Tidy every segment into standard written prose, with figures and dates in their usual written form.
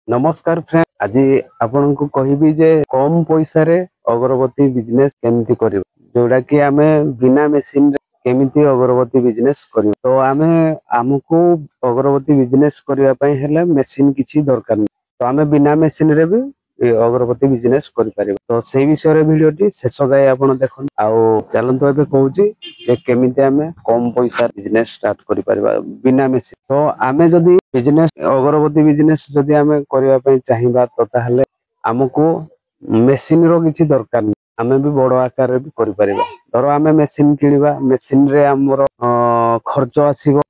नमस्कार फ्रेंड, आज आपन को कहबी जे कम पैसा रे अगरबत्ती बिजनेस केमती करियो जोड़ा कि आमे बिना मेसिन रे केमिति अगरबत्ती बिजनेस करियो। तो आमे हमको अगरबत्ती बिजनेस करिया पई हेले मेसिन किछि दरकार नै। तो आमे बिना मेसिन रे भी अगरबत्ती बिजनेस करि परिबो। तो सेही विषय रे वीडियोटी शेष जाय आपन देखन आउ चलंतो एबे कहूची जे केमिति आमे कम पैसा बिजनेस स्टार्ट करि परिबा बिना मेसिन। तो आमे जदी बिजनेस अगरबत्ती बिजनेस जदी आमे करिया पई चाहिबा तो ताहले हमको मेसिन रो किछि दरकार नै। आमे भी बड़ आकार रे भी करि परिबा। धरो आमे मेसिन किनिबा, मेसिन रे हमर खर्च आसीबो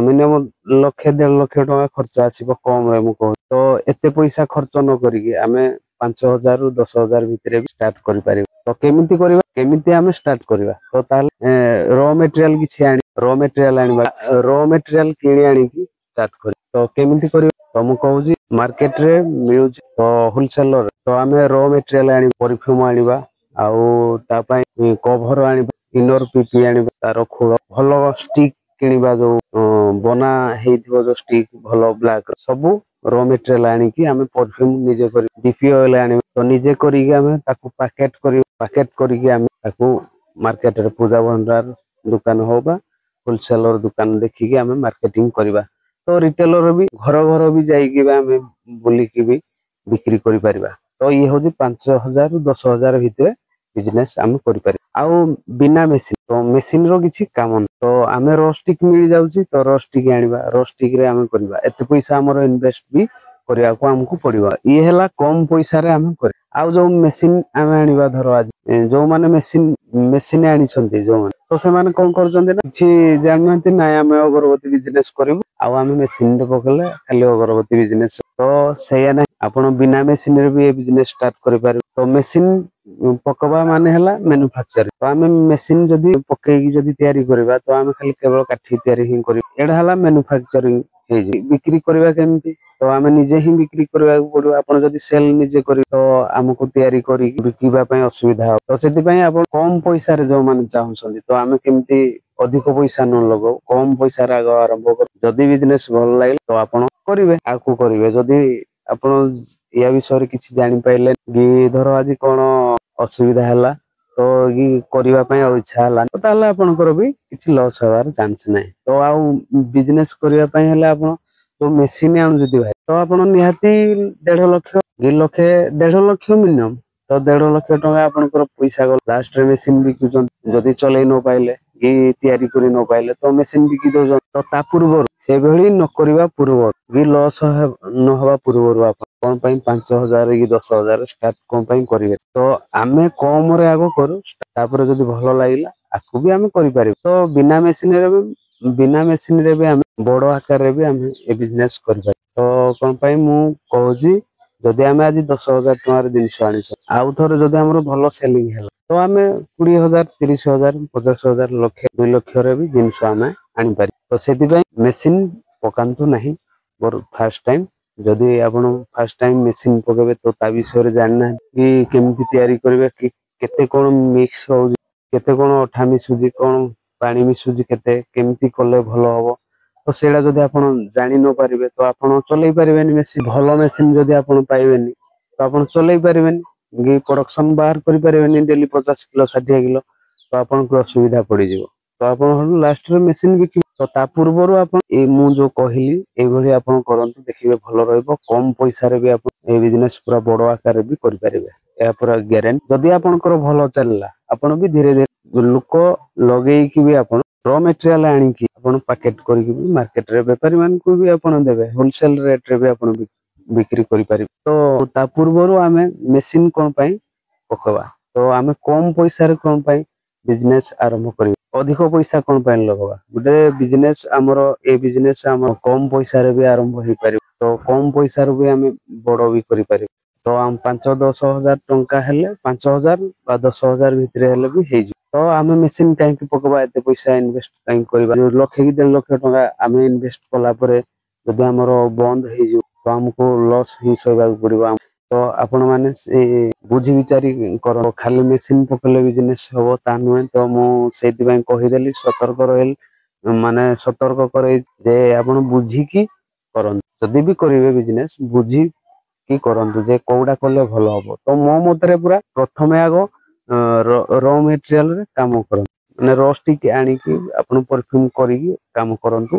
मिनिमम लाख 1.5 लाख टका खर्च आसीबो कम रे मु कहू। तो एते पैसा खर्च न करिके आमे 5,000 रु 10,000 भितरे भी स्टार्ट करि परिबा। तो केमिति करिबा, केमिति आमे स्टार्ट करिबा तो ताहले रॉ मटेरियल किछि आनी, रॉ मटेरियल आनिबा, रॉ मटेरियल किनि आनी की स्टार्ट करि। तो केमिति करिबा तो मु कहूची मार्केट रे मिलुची तो होलसेलर तो आमे रॉ मटेरियल आनी परफ्यूम आनिबा आउ ता पई कवर आनिबा, इनर पीपी आनिबा, तार खोल भलो स्टिक किनिबा जो बना हेइथिबो जो स्टिक भलो ब्लैक सब रॉ मटेरियल आनी की आमे परफ्यूम निजे करी डीपी ऑयल आनी तो निजे करी आमे ताकू पैकेट करी आमे ताकू मार्केट रे पूजा भंडार दुकान होबा होलसेलर दुकान देखि के आमे मार्केटिंग करबा। तो रिटेलर भी घर घर भी जाइए आमे बुलिकी भी बिक्री करि परिबा। तो ये होची 5,000 रु 10,000 भितरे बिजनेस आमे करि पारि। आउ बिना मेसिन तो मेसिन रो किछि काम न। तो आमे रोस्टिक मिल जाउची तो रोस्टिक आनिबा, रोस्टिक रे आमे करबा एते पैसा हमर इन्वेस्ट भी करिया को हमको पड़िबा। ये हैला कम पैसा रे आमे कर। आउ जो मेसिन आमे आनिबा धरो आज जो माने मेसिन आनी छन्ती जो माने तो से माने कोन करछन्ते ना किछि जाननती ना आमे अगरबत्ती बिजनेस करिबु आउ आमे मेसिन रे पकले खाली अगरबत्ती बिजनेस। तो सेया ना आपण बिना मेसिन रे भी बिजनेस स्टार्ट करि पारि। तो मेसिन पकवा माने हला मैन्युफैक्चर। तो आमे मेसिन जदी पकेकी जदी तयारी करबा तो आमे खाली केवल काठी तयारी ही करि एडा हला मैन्युफैक्चरिंग हे जी बिक्री करबा केमती तो आमे निजे ही बिक्री करबा पड़ो। आपण जदी सेल निजे करि तो हमको तयारी करि बिकिबा पई असुविधा हो। तो सेति पई आपण कम पैसा रे जो माने चाहउछन्ती तो आमे केमती अधिक पैसा न लगाओ कम पैसा रे आरंभ कर। जदी बिजनेस भल लागले तो आपण करिवे आकु करिवे। जदी आपण या विषय किछि जानि पाइले कि धरो आज कोन असुविधा हला तो कि करिवा पई इच्छा हला तो ताले आपनकर भी किछि लॉस होवार चांस नै। तो आउ बिजनेस करिवा पई हला आपण तो मेसिन आनु जदी भाई तो आपण निहाती 1.5 लाख 2 लाख 1.5 लाख मिनिमम तो 1.5 लाख टका आपनकर पैसा गल लास्ट रे मेसिन बिकुचन जदी चलै न पाइले कि तयारी करि न पाइले तो मेसिन बिकि दो। तो ता पूर्व से भली न करिवा पूर्व कि लॉस न हवा पूर्व आपण कोन पई 5,000 कि 10,000 स्टार्ट कोन पई करिवे। तो आमे कम रे आगो करू तापर जदी भलो लागिला आकु भी आमे करि पारि। तो बिना मेसिन रे भी आमे बड़ आकार रे भी आमे ए बिजनेस करि पारि। तो कोन पई मु कहूची जदी आमे आज 10,000 टकार जिंस आनी आउ थोर जदी हमरो भलो सेलिंग हैला तो आमे 20,000 30,000 50,000 लाख 2 लाख रे भी जिंस आमे आनी पारि। तो सेति पई मेसिन पकांतु नाही बोर फर्स्ट टाइम जदी आपण फर्स्ट टाइम मेसिन पकेबे तो ता विषय रे जानना कि केमति तयारी करबे कि केते कोन मिक्स हो केते कोन अठा मिसुजी कोन पानी मिसुजी केते केमति कले भलो हबो। तो सेडा जदी आपण जानि न पारिबे तो आपण चलै पारिबेनी मेसिन भलो मेसिन जदी आपण पाइबेनी तो आपण चलै पारिबेनी कि प्रोडक्शन बाहर करि पारिबेनी डेली 50 किलो 60 किलो तो आपण को असुविधा पड़ी जिवो। तो आपण लास्ट रे मेसिन बिकि तो ता पूर्वरु आपण ए मु जो कहिली ए भली आपण करंतु देखिबे भलो रहइबो। कम पैसा रे भी आपण ए बिजनेस पूरा बड़ आकार रे भी करि पारिबे ए पूरा गारंटी। जदी आपनकर भलो चलला आपण भी धीरे धीरे लोक लगेई कि भी आपण रॉ मटेरियल आनी कि आपण पैकेट करि कि मार्केट रे व्यापारी मान को भी आपण देबे होलसेल रेट रे भी आपण बिक्री करि पारिबे। तो ता पूर्वरु आमे मेसिन कोन पई पकवा तो आमे कम पैसा रे कोन पई बिजनेस आरंभ करि अधिक पैसा कोन पई लगवा गुटे बिजनेस हमरो ए बिजनेस हम कम पैसा रे भी आरंभ होई पारि। तो कम पैसा रे भी आमे बड़ भी करि पारि। तो हम 5-10 हजार टंका हेले 5,000 बा 10,000 भितरे हेले भी हेइ। तो आमे मेसिन काई पकवा एते पैसा इन्वेस्ट काई करबा लाख कि 1.5 लाख टका आमे इन्वेस्ट कला परे जदी हमरो बंद हेइ जो तो हमको लॉस ही सहबा पड़िबा। तो आपण माने से बुझी विचारी करो खाली मेसिन पकले बिजनेस होबो ता नुहे। तो मु सेति पई कहि देली सतर्क रहल माने सतर्क करे जे आपण बुझी की करन जदी भी करिवे बिजनेस बुझी କି କରନ୍ତୁ ଯେ କୋଉଟା କଲେ ଭଲ ହବ। ତ ମୋ ମତରେ ପୁରା ପ୍ରଥମେ ଆଗ ର ମେଟେରିଆଲ ରେ କାମ କରନ୍ତୁ, ମାନେ ର ଷ୍ଟିକ ଆଣିକି ଆପଣ ପରଫ୍ୟୁମ କରିକି କାମ କରନ୍ତୁ,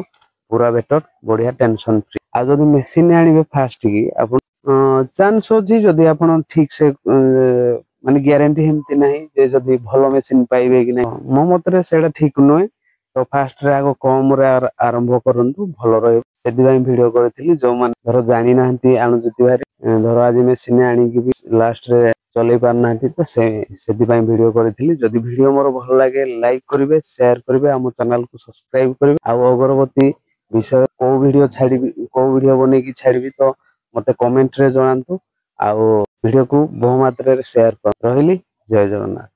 ପୁରା ବେଟର, ବଢିଆ, ଟେନସନ ଫ୍ରି। ଆଉ ଯଦି ମେସିନ ଆଣିବେ ଫାଷ୍ଟ କି ଆପଣ ଚାନ୍ସ ଅଛି ଯଦି ଆପଣ ଠିକ ସେ ମାନେ ଗ୍ୟାରେଣ୍ଟି ସେମିତି ନାହିଁ ଯେ ଯଦି ଭଲ ମେସିନ ପାଇବେ କି ନାହିଁ, ମୋ ମତରେ ସେଇଟା ଠିକ ନୁହେଁ। ତ ଫାଷ୍ଟରେ ଆଗ କମ ରେ ଆରମ୍ଭ କରନ୍ତୁ, ଭଲ ରହିବ। ସେଥିପାଇଁ ଭିଡିଓ କରିଥିଲି, ଯୋଉମାନେ ଧର ଜାଣିନାହାନ୍ତି ଆଣୁଛନ୍ତି ଭାରି, ଧର ଆଜି ମେସିନ ଆଣିକି ବି ଲାଷ୍ଟରେ ଚଲେଇ ପାରୁନାହାନ୍ତି, ତ ସେଥିପାଇଁ ଭିଡିଓ କରିଥିଲି। ଯଦି ଭିଡିଓ ମୋର ଭଲ ଲାଗେ ଲାଇକ୍ କରିବେ, ସେୟାର କରିବେ, ଆମ ଚ୍ୟାନେଲକୁ ସବସ୍କ୍ରାଇବ କରିବେ। ଆଉ ଅଗରବତୀ ବିଷୟରେ କୋଉ ଭିଡିଓ ଛାଡିବି, କୋଉ ଭିଡିଓ ବନେଇକି ଛାଡିବି, ତ ମତେ କମେଣ୍ଟ ରେ ଜଣାନ୍ତୁ। ଆଉ ଭିଡିଓକୁ ବହୁ ମାତ୍ରାରେ ସେୟାର କର। ରହିଲି, ଜୟ ଜଗନ୍ନାଥ।